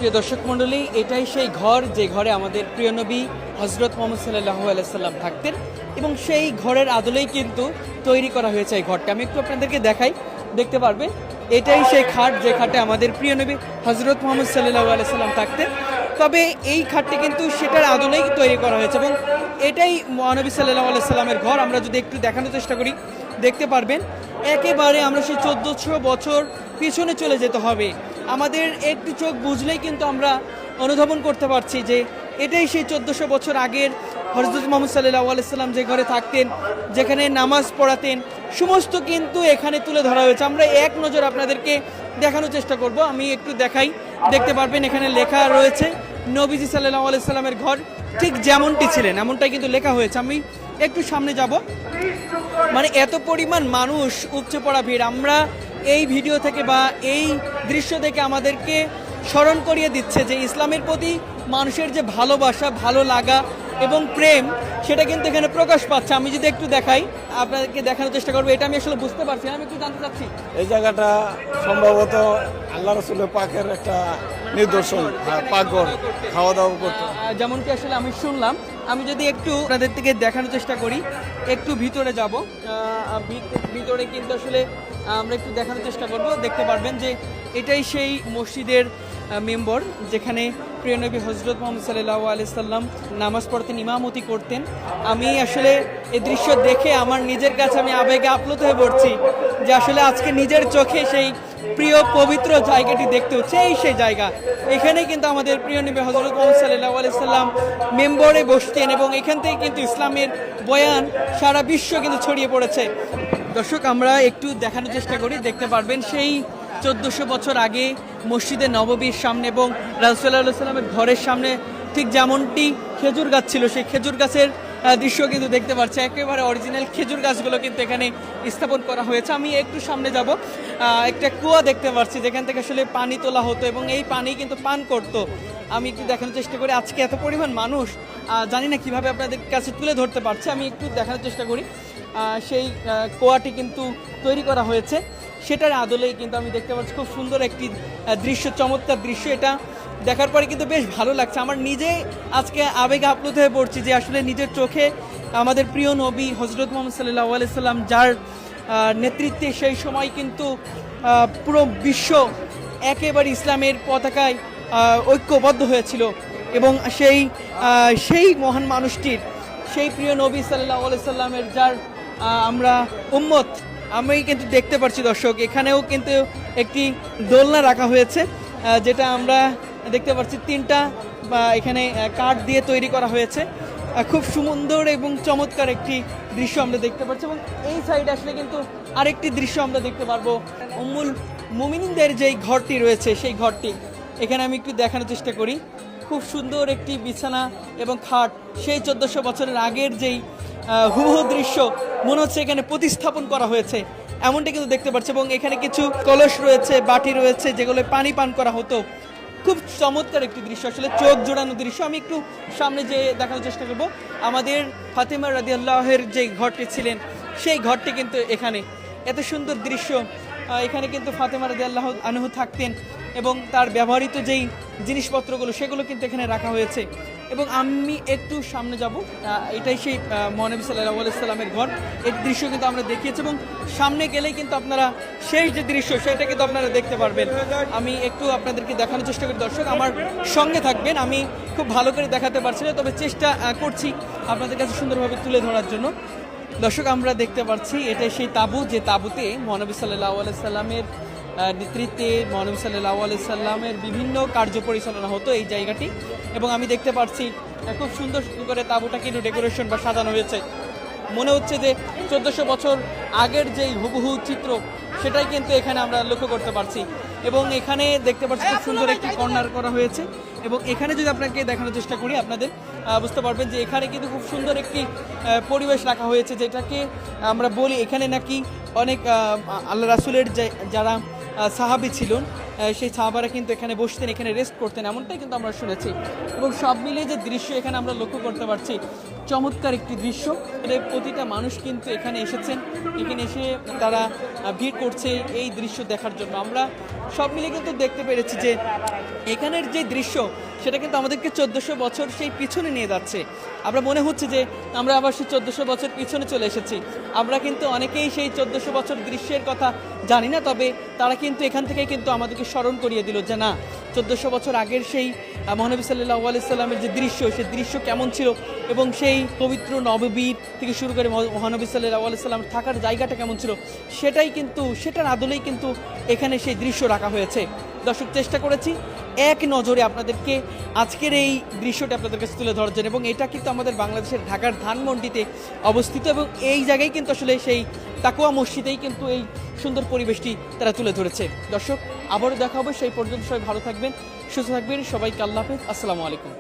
প্রিয় দর্শক মণ্ডলী, এটাই সেই ঘর যে ঘরে আমাদের প্রিয় নবী হযরত মুহাম্মদ সাল্লাল্লাহু আলাইহি সাল্লাম থাকতেন এবং সেই ঘরের আদলেই কিন্তু তৈরি করা হয়েছে এই ঘরটা। আমি একটু আপনাদেরকে দেখাই, দেখতে পারবে এটাই সেই খাট যে খাটে আমাদের প্রিয় নবী হযরত মুহাম্মদ সাল্লাল্লাহু আলাইহি সাল্লাম থাকতেন। তবে এই খাটটি কিন্তু সেটার আদলেই তৈরি করা হয়েছে এবং এটাই মহানবী সাল্লাল্লাহু আলাইহি সাল্লামের ঘর। আমরা যদি একটু দেখানোর চেষ্টা করি দেখতে পারবেন একেবারে আমরা সেই 1400 বছর পিছনে চলে যেতে হবে। আমাদের একটু চোখ বুঝলেই কিন্তু আমরা অনুধাবন করতে পারছি যে এটাই সেই 1400 বছর আগের হযরত মুহাম্মদ সাল্লাল্লাহু আলাইহি সাল্লাম যে ঘরে থাকতেন, যেখানে নামাজ পড়াতেন, সমস্ত কিন্তু এখানে তুলে ধরা হয়েছে। আমরা এক নজর আপনাদেরকে দেখানোর চেষ্টা করব। আমি একটু দেখাই, দেখতে পারবেন এখানে লেখা রয়েছে নবীজি সাল্লাল্লাহু আলাইহি সাল্লামের ঘর ঠিক যেমনটি ছিলেন এমনটাই কিন্তু লেখা হয়েছে। আমি একটু সামনে যাব, মানে এত পরিমাণ মানুষ, উপচে পড়া ভিড়। আমরা এই ভিডিও থেকে বা এই দৃশ্য থেকে আমাদেরকে স্মরণ করিয়ে দিচ্ছে যে ইসলামের প্রতি মানুষের যে ভালোবাসা, ভালো লাগা এবং প্রেম, সেটা কিন্তু এখানে প্রকাশ পাচ্ছে। আমি যদি একটু দেখাই, আপনাদেরকে দেখানোর চেষ্টা করবো। এটা আমি আসলে বুঝতে পারছি না, আমি একটু জানতে চাচ্ছি এই জায়গাটা সম্ভবত আল্লাহ রাসূলের পাকের একটা নিদর্শন, পাকঘর, খাওয়া দাওয়া করতে। যেমনটি আসলে আমি শুনলাম। আমি যদি একটু আপনাদের থেকে দেখানোর চেষ্টা করি, একটু ভিতরে যাব, ভিতরে কিন্তু আসলে আমরা একটু দেখানোর চেষ্টা করব। দেখতে পারবেন যে এটাই সেই মসজিদের মেম্বর যেখানে প্রিয় নবী হযরত মুহাম্মদ সাল্লাল্লাহু আলাইহি সাল্লাম নামাজ পড়তেন, ইমামতি করতেন। আমি আসলে এই দৃশ্য দেখে আমার নিজের কাছে আমি আবেগে আপ্লুত হয়ে পড়ছি যে আসলে আজকে নিজের চোখে সেই প্রিয় পবিত্র জায়গাটি দেখতে হচ্ছে। এই সেই জায়গা, এখানেই কিন্তু আমাদের প্রিয় নবী হযরত মুহাম্মদ সাল্লাল্লাহু আলাইহি সাল্লাম মেম্বরে বসতেন এবং এখান থেকে কিন্তু ইসলামের বয়ান সারা বিশ্ব কিন্তু ছড়িয়ে পড়েছে। দর্শক, আমরা একটু দেখানোর চেষ্টা করি, দেখতে পারবেন সেই 1400 বছর আগে মসজিদে নববীর সামনে এবং রাসূল সাল্লাল্লাহু আলাইহি সাল্লামের ঘরের সামনে ঠিক যেমনটি খেজুর গাছ ছিল, সেই খেজুর গাছের দৃশ্য কিন্তু দেখতে পাচ্ছি। একেবারে অরিজিনাল খেজুর গাছগুলো কিন্তু এখানে স্থাপন করা হয়েছে। আমি একটু সামনে যাব, একটা কুয়া দেখতে পাচ্ছি যেখান থেকে আসলে পানি তোলা হতো এবং এই পানি কিন্তু পান করতো। আমি একটু দেখানোর চেষ্টা করি। আজকে এত পরিমাণ মানুষ, জানি না কিভাবে আপনাদের কাছে তুলে ধরতে পারছে। আমি একটু দেখানোর চেষ্টা করি। সেই কুয়াটি কিন্তু তৈরি করা হয়েছে, সেটার আদলেই কিন্তু আমি দেখতে পাচ্ছি খুব সুন্দর একটি দৃশ্য, চমৎকার দৃশ্য। এটা দেখার পরে কিন্তু বেশ ভালো লাগছে। আমার নিজে আজকে আবেগে আপ্লুত হয়ে পড়ছি যে আসলে নিজের চোখে আমাদের প্রিয় নবী হযরত মুহাম্মদ সাল্লাল্লাহু আলাইহি সাল্লাম যার নেতৃত্বে সেই সময় কিন্তু পুরো বিশ্ব একেবারে ইসলামের পতাকায় ঐক্যবদ্ধ হয়েছিল এবং সেই মহান মানুষটির, সেই প্রিয় নবী সাল্লাল্লাহু আলাইহি সাল্লামের যার আমরা উম্মত, আমি কিন্তু দেখতে পাচ্ছি দর্শক এখানেও কিন্তু একটি দোলনা রাখা হয়েছে, যেটা আমরা দেখতে পাচ্ছি 3টা এখানে কাঠ দিয়ে তৈরি করা হয়েছে। খুব সুন্দর এবং চমৎকার একটি দৃশ্য আমরা দেখতে পাচ্ছি এবং এই সাইডে আসলে কিন্তু আরেকটি দৃশ্য আমরা দেখতে পারবো। উম্মুল মুমিনিনদের যেই ঘরটি রয়েছে সেই ঘরটি এখানে আমি একটু দেখানোর চেষ্টা করি। খুব সুন্দর একটি বিছানা এবং খাট, সেই 1400 বছরের আগের যেই হুবহু দৃশ্য মনে হচ্ছে এখানে প্রতিস্থাপন করা হয়েছে এমনটা কিন্তু দেখতে পাচ্ছি। এবং এখানে কিছু কলস রয়েছে, বাটি রয়েছে যেগুলো পানি পান করা হতো। খুব চমৎকার একটি দৃশ্য, আসলে চোখ জোড়ানো দৃশ্য। আমি একটু সামনে যে দেখানোর চেষ্টা করব। আমাদের ফাতেমা রাদিয়াল্লাহুর যে ঘরটি ছিলেন সেই ঘরটি কিন্তু এখানে, এত সুন্দর দৃশ্য। এখানে কিন্তু ফাতেমা রাদিয়াল্লাহু আনহু থাকতেন এবং তার ব্যবহৃত যেই জিনিসপত্রগুলো সেগুলো কিন্তু এখানে রাখা হয়েছে। এবং আমি একটু সামনে যাব, এটাই সেই মহানবী সাল্লাল্লাহু আলাইহি সাল্লামের ঘর। এই দৃশ্য কিন্তু আমরা দেখিয়েছি এবং সামনে গেলেই কিন্তু আপনারা সেই যে দৃশ্য সেটা কিন্তু আপনারা দেখতে পারবেন। আমি একটু আপনাদেরকে দেখানোর চেষ্টা করি। দর্শক আমার সঙ্গে থাকবেন, আমি খুব ভালো করে দেখাতে পারছি না, তবে চেষ্টা করছি আপনাদের কাছে সুন্দরভাবে তুলে ধরার জন্য। দর্শক, আমরা দেখতে পাচ্ছি এটাই সেই তাঁবু, যে তাঁবুতে মহানবী সাল্লাল্লাহু আলাইহি সাল্লামের নেতৃত্বে মহানবী সাল্লাল্লাহু আলাইহি সাল্লামের বিভিন্ন কার্য পরিচালনা হতো এই জায়গাটি। এবং আমি দেখতে পাচ্ছি খুব সুন্দর করে তাঁবুটা কিন্তু ডেকোরেশন বা সাজানো হয়েছে। মনে হচ্ছে যে 1400 বছর আগের যেই হুবহু চিত্র সেটাই কিন্তু এখানে আমরা লক্ষ্য করতে পারছি। এবং এখানে দেখতে পাচ্ছি খুব সুন্দর একটি কর্নার করা হয়েছে। এবং এখানে যদি আপনাকে দেখানোর চেষ্টা করি আপনাদের বুঝতে পারবেন যে এখানে কিন্তু খুব সুন্দর একটি পরিবেশ রাখা হয়েছে, যেটাকে আমরা বলি এখানে নাকি অনেক আল্লাহ রাসূলের যারা সাহাবী ছিলেন সেই সাহাবারা কিন্তু এখানে বসতেন, এখানে রেস্ট করতেন, এমনটাই কিন্তু আমরা শুনেছি। এবং সব মিলিয়ে যে দৃশ্য এখানে আমরা লক্ষ্য করতে পারছি, চমৎকার একটি দৃশ্য। প্রতিটা মানুষ কিন্তু এখানে এসেছেন, এখানে এসে তারা ভিড় করছে এই দৃশ্য দেখার জন্য। আমরা সব মিলিয়ে কিন্তু দেখতে পেরেছি যে এখানের যে দৃশ্য সেটা কিন্তু আমাদেরকে 1400 বছর সেই পিছনে নিয়ে যাচ্ছে। আমরা মনে হচ্ছে যে আমরা আবার সেই 1400 বছর পিছনে চলে এসেছি। আমরা কিন্তু অনেকেই সেই 1400 বছর দৃশ্যের কথা জানি না, তবে তারা কিন্তু এখান থেকে কিন্তু আমাদেরকে স্মরণ করিয়ে দিল যে না, 1400 বছর আগের সেই মহানবী সাল্লাল্লাহু আলাইহি সাল্লামের যে দৃশ্য, সেই দৃশ্য কেমন ছিল এবং সেই পবিত্র নববীর থেকে শুরু করে মহানবী সাল্লাল্লাহু আলাইহি সাল্লাম থাকার জায়গাটা কেমন ছিল, সেটার আদলেই কিন্তু এখানে সেই দৃশ্য রাখা হয়েছে। দর্শক, চেষ্টা করেছি এক নজরে আপনাদেরকে আজকের এই দৃশ্যটা আপনাদের কাছে তুলে ধরার জন্য, এবং এটা কিন্তু আমাদের বাংলাদেশের ঢাকার ধানমন্ডিতে অবস্থিত, এবং এই জায়গায় কিন্তু আসলে সেই তাকওয়া মসজিদেই কিন্তু এই সুন্দর পরিবেশটি তারা তুলে ধরেছে। দর্শক, আবারও দেখা হবে, সেই পর্যন্ত সবাই ভালো থাকবেন, সুস্থ থাকবেন, সবাইকে আল্লাহ হাফেজ, আসসালামু আলাইকুম।